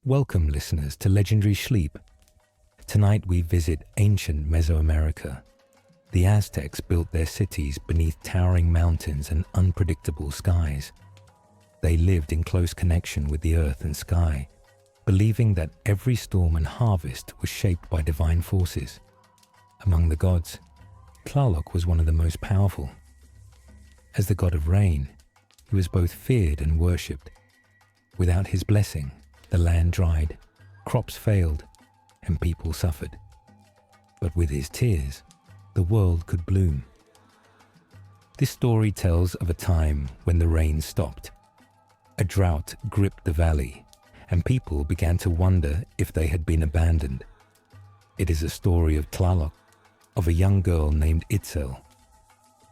Welcome, listeners, to Legendary Shleep. Tonight we visit ancient Mesoamerica. The Aztecs built their cities beneath towering mountains and unpredictable skies. They lived in close connection with the earth and sky, believing that every storm and harvest was shaped by divine forces. Among the gods, Tlaloc was one of the most powerful. As the god of rain, he was both feared and worshipped. Without his blessing, the land dried, crops failed, and people suffered. But with his tears, the world could bloom. This story tells of a time when the rain stopped. A drought gripped the valley, and people began to wonder if they had been abandoned. It is a story of Tlaloc, of a young girl named Itzel,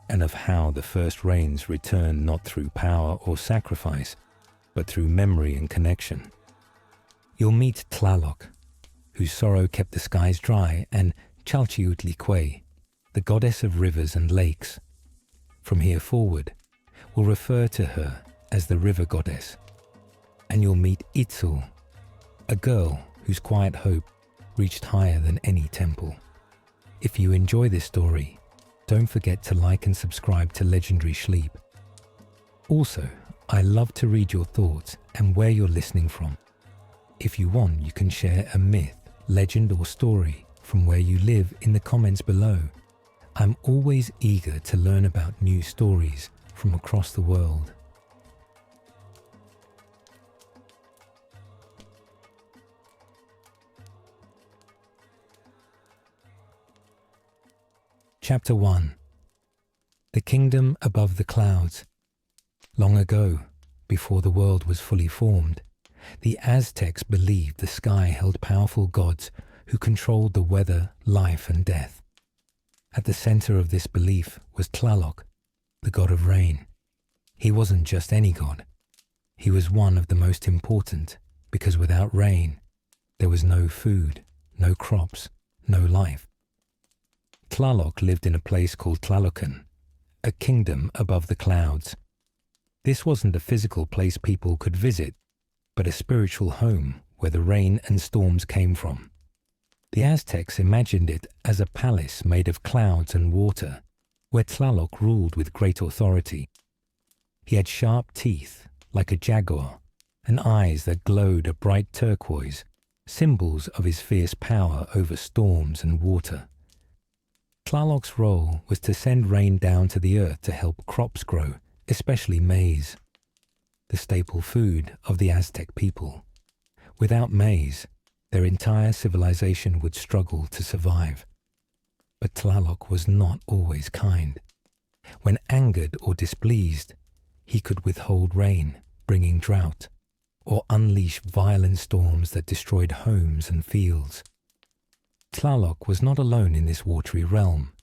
and of how the first rains returned not through power or sacrifice, but through memory and connection. You'll meet Tlaloc, whose sorrow kept the skies dry, and Chalchiutlique, the goddess of rivers and lakes. From here forward, we'll refer to her as the river goddess. And you'll meet Itzel, a girl whose quiet hope reached higher than any temple. If you enjoy this story, don't forget to like and subscribe to Legendary Shleep. Also, I love to read your thoughts and where you're listening from. If you want, you can share a myth, legend or story from where you live in the comments below. I'm always eager to learn about new stories from across the world. Chapter 1. The Kingdom Above the Clouds. Long ago, before the world was fully formed, the Aztecs believed the sky held powerful gods who controlled the weather, life, and death. At the center of this belief was Tlaloc, the god of rain. He wasn't just any god. He was one of the most important, because without rain, there was no food, no crops, no life. Tlaloc lived in a place called Tlalocan, a kingdom above the clouds. This wasn't a physical place people could visit, but a spiritual home where the rain and storms came from. The Aztecs imagined it as a palace made of clouds and water, where Tlaloc ruled with great authority. He had sharp teeth, like a jaguar, and eyes that glowed a bright turquoise, symbols of his fierce power over storms and water. Tlaloc's role was to send rain down to the earth to help crops grow, especially maize, the staple food of the Aztec people. Without maize, their entire civilization would struggle to survive. But Tlaloc was not always kind. When angered or displeased, he could withhold rain, bringing drought, or unleash violent storms that destroyed homes and fields. Tlaloc was not alone in this watery realm.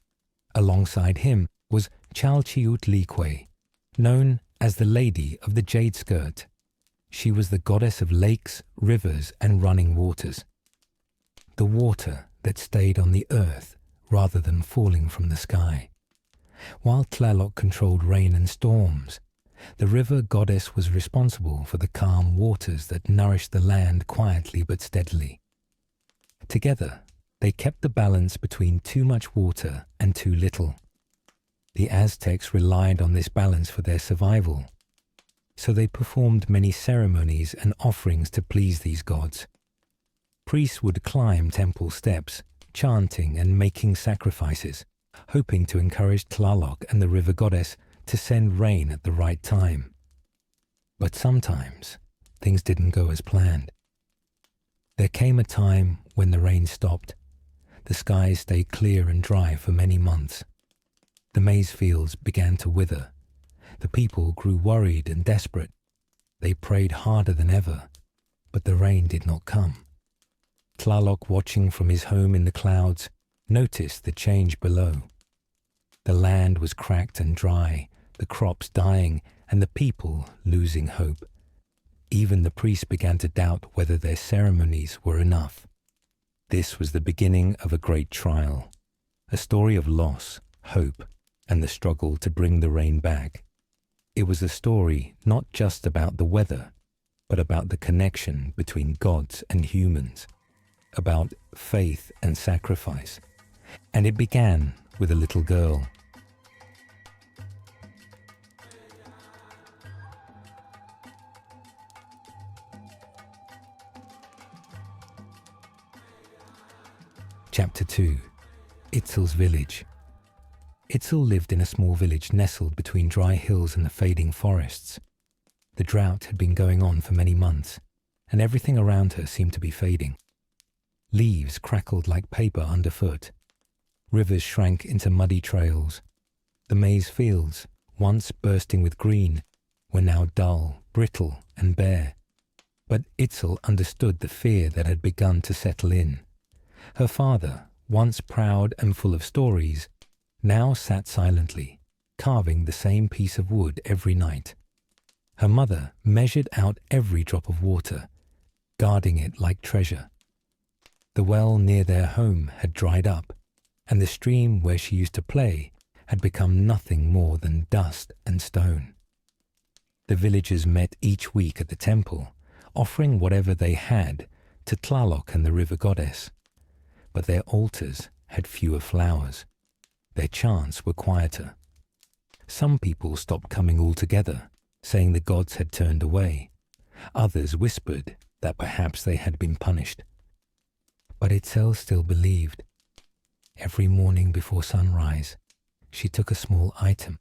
Alongside him was Chalchiutlique, known as the Lady of the Jade Skirt. She was the goddess of lakes, rivers, and running waters. The water that stayed on the earth rather than falling from the sky. While Tlaloc controlled rain and storms, the river goddess was responsible for the calm waters that nourished the land quietly but steadily. Together, they kept the balance between too much water and too little. The Aztecs relied on this balance for their survival, so they performed many ceremonies and offerings to please these gods. Priests would climb temple steps, chanting and making sacrifices, hoping to encourage Tlaloc and the river goddess to send rain at the right time. But sometimes, things didn't go as planned. There came a time when the rain stopped. The skies stayed clear and dry for many months. The maize fields began to wither. The people grew worried and desperate. They prayed harder than ever, but the rain did not come. Tlaloc, watching from his home in the clouds, noticed the change below. The land was cracked and dry, the crops dying, and the people losing hope. Even the priests began to doubt whether their ceremonies were enough. This was the beginning of a great trial, a story of loss, hope, and the struggle to bring the rain back. It was a story not just about the weather, but about the connection between gods and humans, about faith and sacrifice. And it began with a little girl. Chapter 2. Itzel's Village. Itzel lived in a small village nestled between dry hills and the fading forests. The drought had been going on for many months, and everything around her seemed to be fading. Leaves crackled like paper underfoot. Rivers shrank into muddy trails. The maize fields, once bursting with green, were now dull, brittle, and bare. But Itzel understood the fear that had begun to settle in. Her father, once proud and full of stories, now sat silently, carving the same piece of wood every night. Her mother measured out every drop of water, guarding it like treasure. The well near their home had dried up, and the stream where she used to play had become nothing more than dust and stone. The villagers met each week at the temple, offering whatever they had to Tlaloc and the river goddess. But their altars had fewer flowers. Their chants were quieter. Some people stopped coming altogether, saying the gods had turned away. Others whispered that perhaps they had been punished. But Itzel still believed. Every morning before sunrise, she took a small item,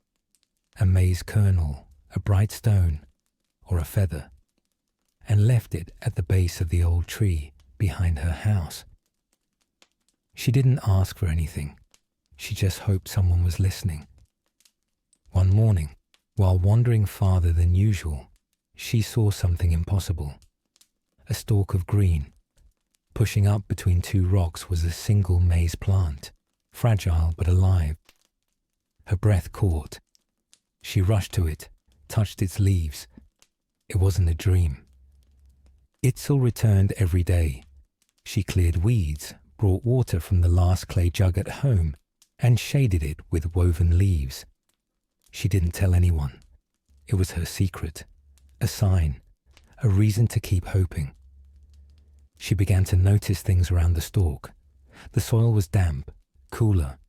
a maize kernel, a bright stone, or a feather, and left it at the base of the old tree behind her house. She didn't ask for anything. She just hoped someone was listening. One morning, while wandering farther than usual, she saw something impossible. A stalk of green. Pushing up between two rocks was a single maize plant, fragile but alive. Her breath caught. She rushed to it, touched its leaves. It wasn't a dream. Itzel returned every day. She cleared weeds, brought water from the last clay jug at home, and shaded it with woven leaves. She didn't tell anyone. It was her secret, a sign, a reason to keep hoping. She began to notice things around the stalk. The soil was damp, cooler.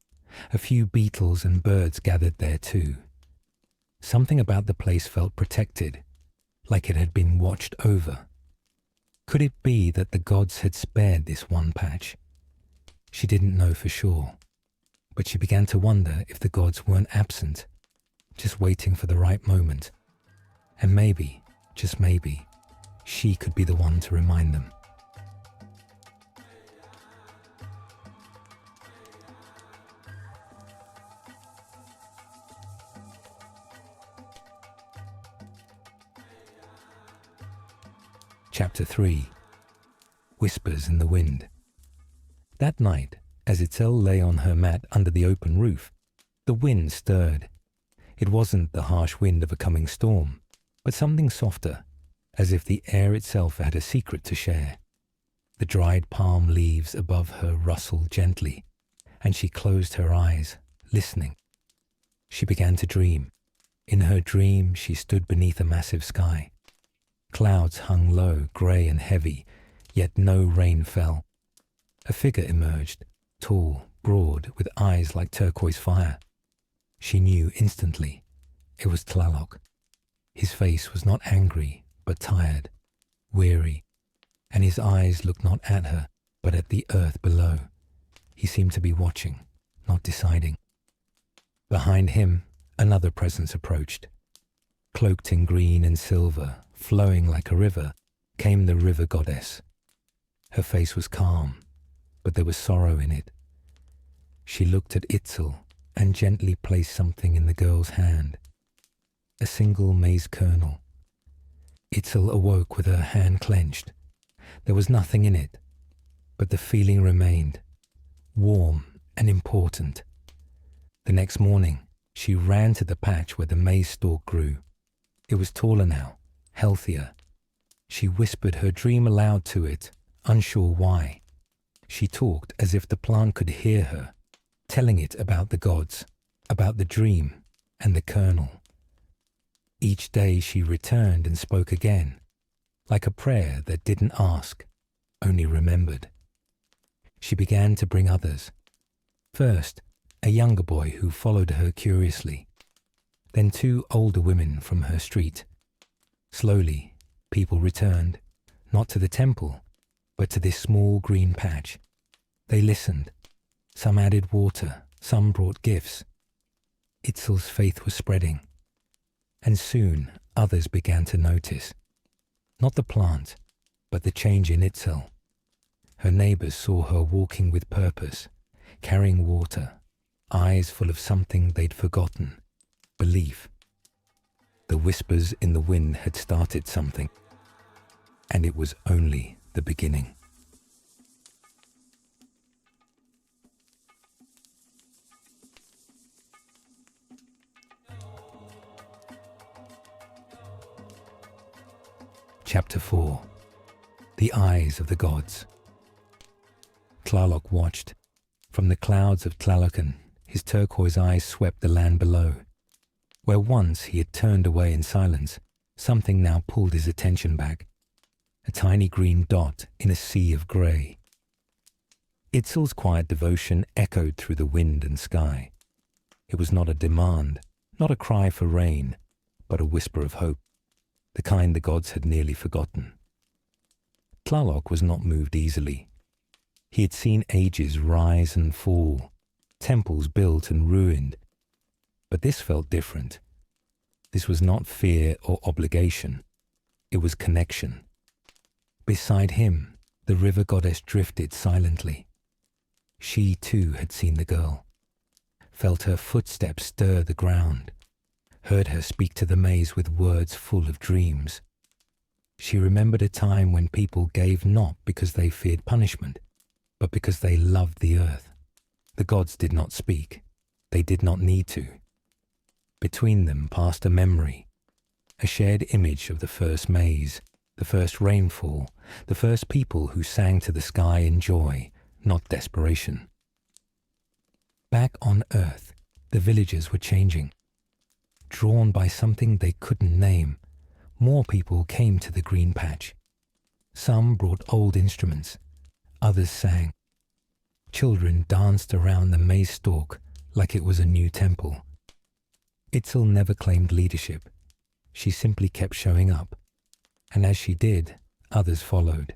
A few beetles and birds gathered there too. Something about the place felt protected, like it had been watched over. Could it be that the gods had spared this one patch? She didn't know for sure, but she began to wonder if the gods weren't absent, just waiting for the right moment. And maybe, just maybe, she could be the one to remind them. Chapter 3. Whispers in the Wind. That night, as Itzel lay on her mat under the open roof, the wind stirred. It wasn't the harsh wind of a coming storm, but something softer, as if the air itself had a secret to share. The dried palm leaves above her rustled gently, and she closed her eyes, listening. She began to dream. In her dream, she stood beneath a massive sky. Clouds hung low, grey and heavy, yet no rain fell. A figure emerged, tall, broad, with eyes like turquoise fire. She knew instantly. It was Tlaloc. His face was not angry, but tired, weary, and his eyes looked not at her, but at the earth below. He seemed to be watching, not deciding. Behind him, another presence approached. Cloaked in green and silver, flowing like a river, came the river goddess. Her face was calm, but there was sorrow in it. She looked at Itzel and gently placed something in the girl's hand. A single maize kernel. Itzel awoke with her hand clenched. There was nothing in it, but the feeling remained, warm and important. The next morning, she ran to the patch where the maize stalk grew. It was taller now, healthier. She whispered her dream aloud to it, unsure why. She talked as if the plant could hear her, telling it about the gods, about the dream and the kernel. Each day she returned and spoke again, like a prayer that didn't ask, only remembered. She began to bring others. First, a younger boy who followed her curiously, then 2 older women from her street. Slowly, people returned, not to the temple, but to this small green patch. They listened. Some added water, some brought gifts. Itzel's faith was spreading, and soon others began to notice. Not the plant, but the change in Itzel. Her neighbors saw her walking with purpose, carrying water, eyes full of something they'd forgotten, belief. The whispers in the wind had started something, and it was only the beginning. Chapter 4. The Eyes of the Gods. Tlaloc watched. From the clouds of Tlaloc, his turquoise eyes swept the land below. Where once he had turned away in silence, something now pulled his attention back. A tiny green dot in a sea of grey. Itzel's quiet devotion echoed through the wind and sky. It was not a demand, not a cry for rain, but a whisper of hope, the kind the gods had nearly forgotten. Tlaloc was not moved easily. He had seen ages rise and fall, temples built and ruined. But this felt different. This was not fear or obligation. It was connection. Beside him, the river goddess drifted silently. She too had seen the girl, felt her footsteps stir the ground, heard her speak to the maze with words full of dreams. She remembered a time when people gave not because they feared punishment, but because they loved the earth. The gods did not speak. They did not need to. Between them passed a memory, a shared image of the first maze, the first rainfall, the first people who sang to the sky in joy, not desperation. Back on Earth, the villagers were changing. Drawn by something they couldn't name, more people came to the green patch. Some brought old instruments, others sang. Children danced around the maze stalk like it was a new temple. Itzel never claimed leadership. She simply kept showing up, and as she did, others followed.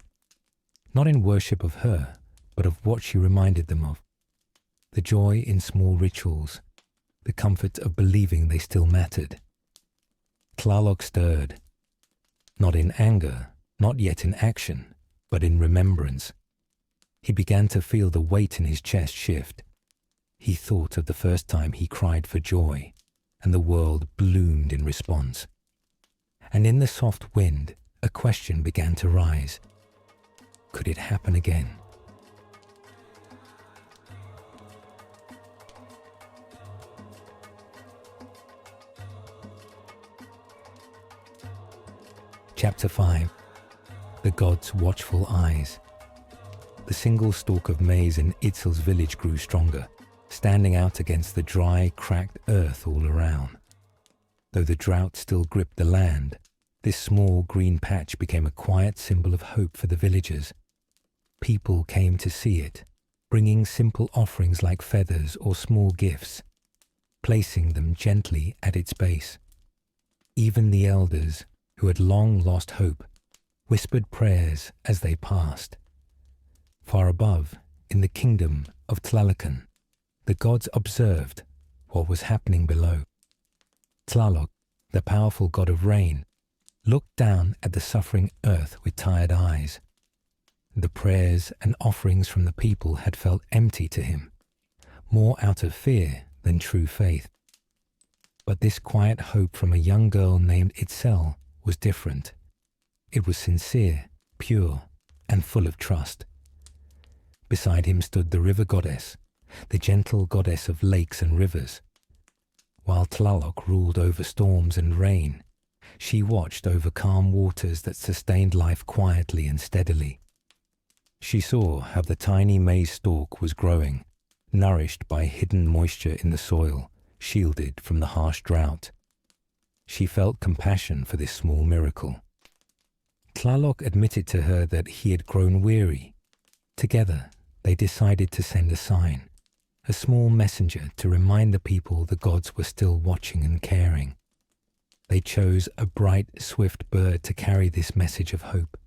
Not in worship of her, but of what she reminded them of. The joy in small rituals, the comfort of believing they still mattered. Tlaloc stirred, not in anger, not yet in action, but in remembrance. He began to feel the weight in his chest shift. He thought of the first time he cried for joy, and the world bloomed in response. And in the soft wind, a question began to rise. Could it happen again? Chapter 5. The Gods' Watchful Eyes. The single stalk of maize in Itzel's village grew stronger, standing out against the dry, cracked earth all around. Though the drought still gripped the land, this small green patch became a quiet symbol of hope for the villagers. People came to see it, bringing simple offerings like feathers or small gifts, placing them gently at its base. Even the elders, who had long lost hope, whispered prayers as they passed. Far above, in the kingdom of Tlaloc, the gods observed what was happening below. Tlaloc, the powerful god of rain, looked down at the suffering earth with tired eyes. The prayers and offerings from the people had felt empty to him, more out of fear than true faith. But this quiet hope from a young girl named Itzel was different. It was sincere, pure, and full of trust. Beside him stood the river goddess, the gentle goddess of lakes and rivers. While Tlaloc ruled over storms and rain, she watched over calm waters that sustained life quietly and steadily. She saw how the tiny maize stalk was growing, nourished by hidden moisture in the soil, shielded from the harsh drought. She felt compassion for this small miracle. Tlaloc admitted to her that he had grown weary. Together, they decided to send a sign, a small messenger to remind the people the gods were still watching and caring. They chose a bright, swift bird to carry this message of hope.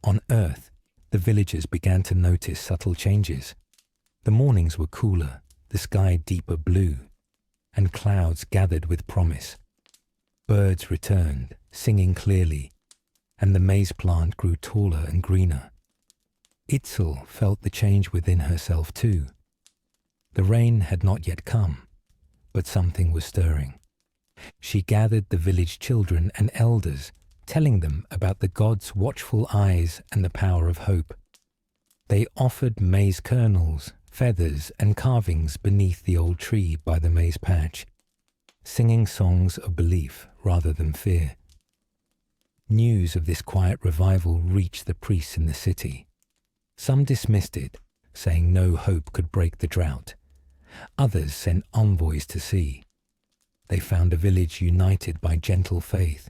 On Earth, the villagers began to notice subtle changes. The mornings were cooler, the sky deeper blue, and clouds gathered with promise. Birds returned, singing clearly, and the maize plant grew taller and greener. Itzel felt the change within herself too. The rain had not yet come, but something was stirring. She gathered the village children and elders, telling them about the gods' watchful eyes and the power of hope. They offered maize kernels, feathers, and carvings beneath the old tree by the maize patch, singing songs of belief rather than fear. News of this quiet revival reached the priests in the city. Some dismissed it, saying no hope could break the drought. Others sent envoys to see. They found a village united by gentle faith,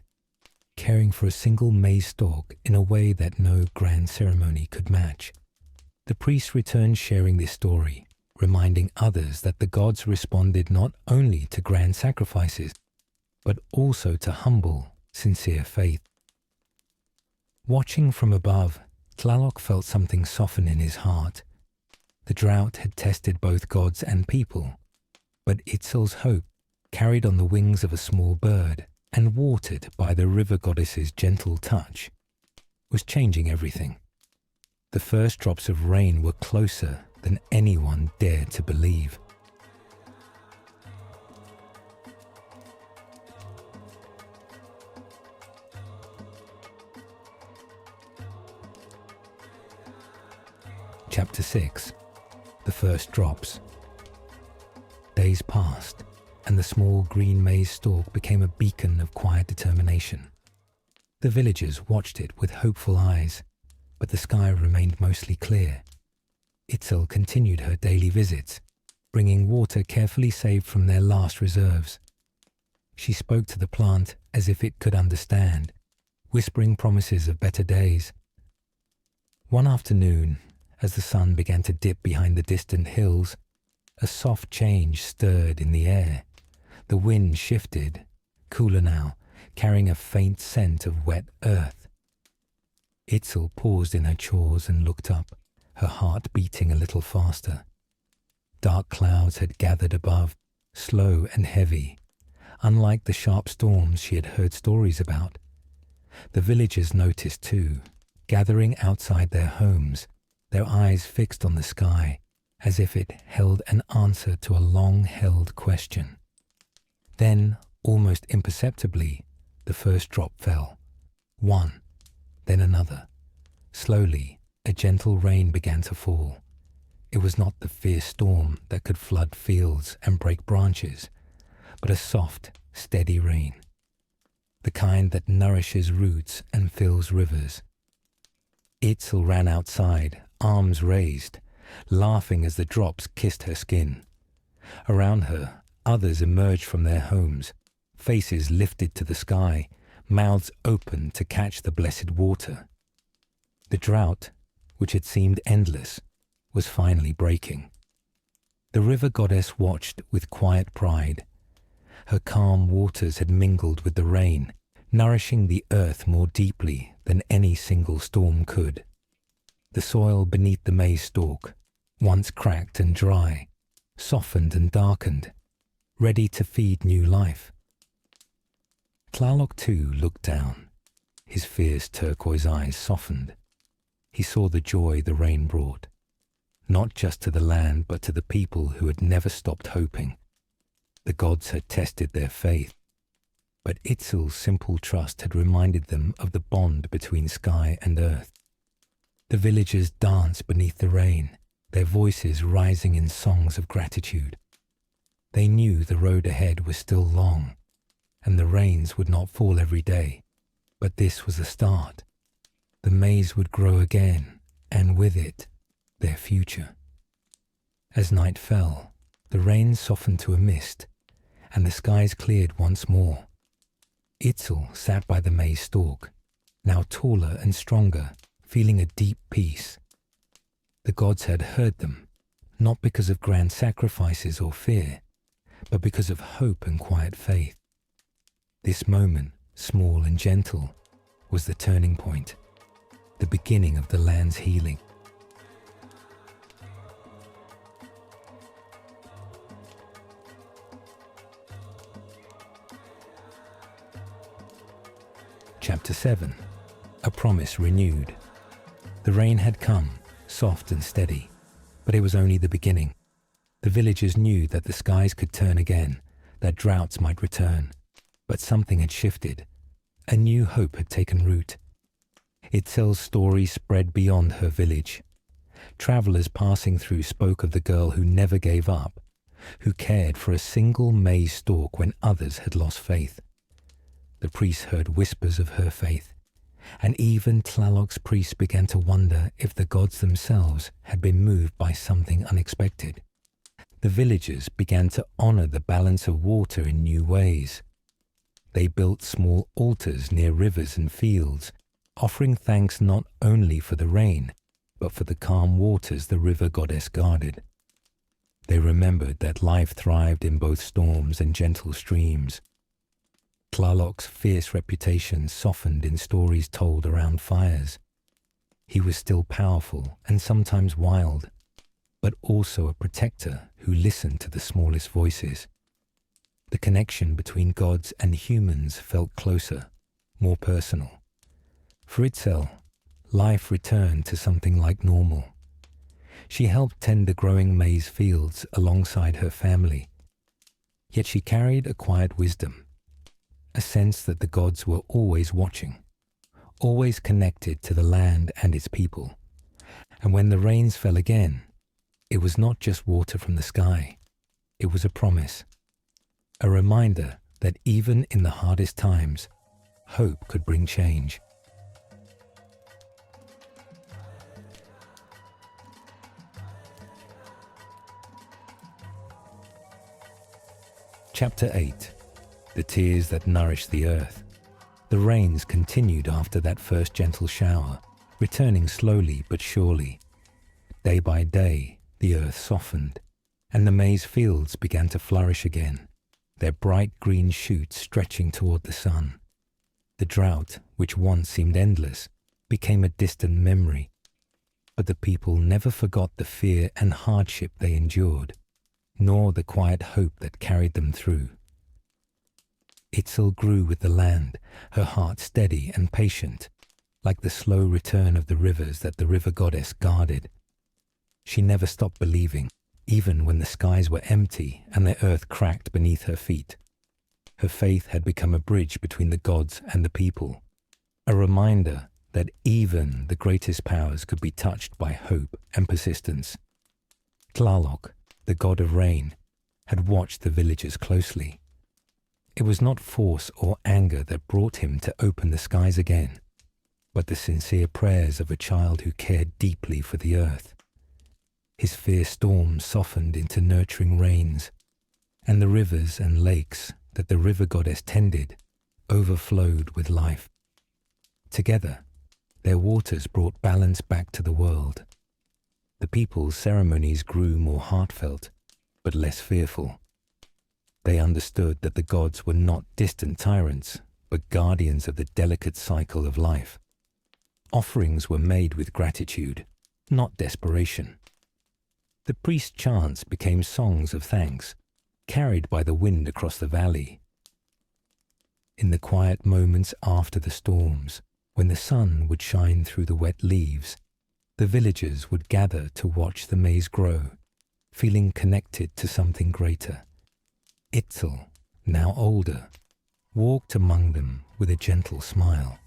caring for a single maize stalk in a way that no grand ceremony could match. The priests returned sharing this story, reminding others that the gods responded not only to grand sacrifices, but also to humble, sincere faith. Watching from above, Tlaloc felt something soften in his heart. The drought had tested both gods and people, but Itzel's hope, carried on the wings of a small bird and watered by the river goddess's gentle touch, was changing everything. The first drops of rain were closer than anyone dared to believe. Chapter 6. The First Drops. Days passed, and the small green maize stalk became a beacon of quiet determination. The villagers watched it with hopeful eyes, but the sky remained mostly clear. Itzel continued her daily visits, bringing water carefully saved from their last reserves. She spoke to the plant as if it could understand, whispering promises of better days. One afternoon, as the sun began to dip behind the distant hills, a soft change stirred in the air. The wind shifted, cooler now, carrying a faint scent of wet earth. Itzel paused in her chores and looked up, her heart beating a little faster. Dark clouds had gathered above, slow and heavy, unlike the sharp storms she had heard stories about. The villagers noticed too, gathering outside their homes, their eyes fixed on the sky, as if it held an answer to a long-held question. Then, almost imperceptibly, the first drop fell. One, then another. Slowly, a gentle rain began to fall. It was not the fierce storm that could flood fields and break branches, but a soft, steady rain. The kind that nourishes roots and fills rivers. Itzel ran outside, arms raised, laughing as the drops kissed her skin. Around her, others emerged from their homes, faces lifted to the sky, mouths open to catch the blessed water. The drought, which had seemed endless, was finally breaking. The river goddess watched with quiet pride. Her calm waters had mingled with the rain, nourishing the earth more deeply than any single storm could. The soil beneath the maize stalk, once cracked and dry, softened and darkened, ready to feed new life. Tlaloc too looked down. His fierce turquoise eyes softened. He saw the joy the rain brought, not just to the land but to the people who had never stopped hoping. The gods had tested their faith, but Itzel's simple trust had reminded them of the bond between sky and earth. The villagers danced beneath the rain, their voices rising in songs of gratitude. They knew the road ahead was still long, and the rains would not fall every day, but this was a start. The maize would grow again, and with it, their future. As night fell, the rain softened to a mist, and the skies cleared once more. Itzel sat by the maize stalk, now taller and stronger, feeling a deep peace. The gods had heard them, not because of grand sacrifices or fear, but because of hope and quiet faith. This moment, small and gentle, was the turning point, the beginning of the land's healing. Chapter 7. A Promise Renewed. The rain had come, soft and steady, but it was only the beginning. The villagers knew that the skies could turn again, that droughts might return, but something had shifted. A new hope had taken root. Itzel's story spread beyond her village. Travelers passing through spoke of the girl who never gave up, who cared for a single maize stalk when others had lost faith. The priests heard whispers of her faith, and even Tlaloc's priests began to wonder if the gods themselves had been moved by something unexpected. The villagers began to honor the balance of water in new ways. They built small altars near rivers and fields, offering thanks not only for the rain, but for the calm waters the river goddess guarded. They remembered that life thrived in both storms and gentle streams. Tlaloc's fierce reputation softened in stories told around fires. He was still powerful and sometimes wild, but also a protector who listened to the smallest voices. The connection between gods and humans felt closer, more personal. For Itzel, life returned to something like normal. She helped tend the growing maize fields alongside her family, yet she carried a quiet wisdom, a sense that the gods were always watching, always connected to the land and its people. And when the rains fell again, it was not just water from the sky. It was a promise, a reminder that even in the hardest times, hope could bring change. Chapter 8. The Tears That Nourish the Earth. The rains continued after that first gentle shower, returning slowly but surely. Day by day, the earth softened, and the maize fields began to flourish again, their bright green shoots stretching toward the sun. The drought, which once seemed endless, became a distant memory, but the people never forgot the fear and hardship they endured, nor the quiet hope that carried them through. Itzel grew with the land, her heart steady and patient, like the slow return of the rivers that the river goddess guarded. She never stopped believing, even when the skies were empty and the earth cracked beneath her feet. Her faith had become a bridge between the gods and the people, a reminder that even the greatest powers could be touched by hope and persistence. Tlaloc, the god of rain, had watched the villagers closely. It was not force or anger that brought him to open the skies again, but the sincere prayers of a child who cared deeply for the earth. His fierce storms softened into nurturing rains, and the rivers and lakes that the river goddess tended overflowed with life. Together, their waters brought balance back to the world. The people's ceremonies grew more heartfelt, but less fearful. They understood that the gods were not distant tyrants, but guardians of the delicate cycle of life. Offerings were made with gratitude, not desperation. The priest's chants became songs of thanks, carried by the wind across the valley. In the quiet moments after the storms, when the sun would shine through the wet leaves, the villagers would gather to watch the maize grow, feeling connected to something greater. Itzel, now older, walked among them with a gentle smile.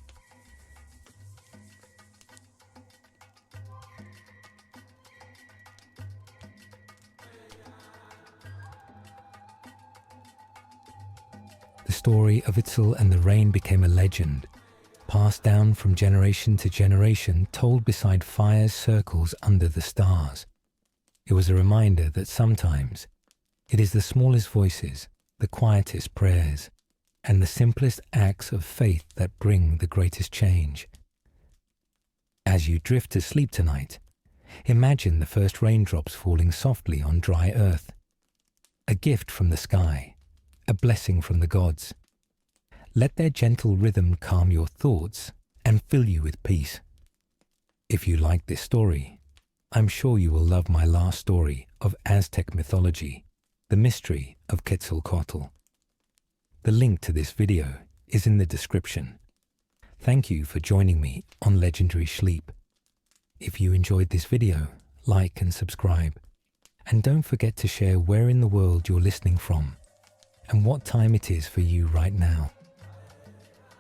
The story of Itzel and the rain became a legend, passed down from generation to generation, told beside fire's circles under the stars. It was a reminder that sometimes it is the smallest voices, the quietest prayers, and the simplest acts of faith that bring the greatest change. As you drift to sleep tonight, imagine the first raindrops falling softly on dry earth. A gift from the sky, a blessing from the gods. Let their gentle rhythm calm your thoughts and fill you with peace. If you like this story, I'm sure you will love my last story of Aztec mythology, The Mystery of Quetzalcoatl. The link to this video is in the description. Thank you for joining me on Legendary Sleep. If you enjoyed this video, like and subscribe. And don't forget to share where in the world you're listening from and what time it is for you right now.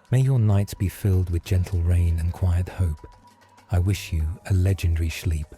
May your nights be filled with gentle rain and quiet hope. I wish you a legendary sleep.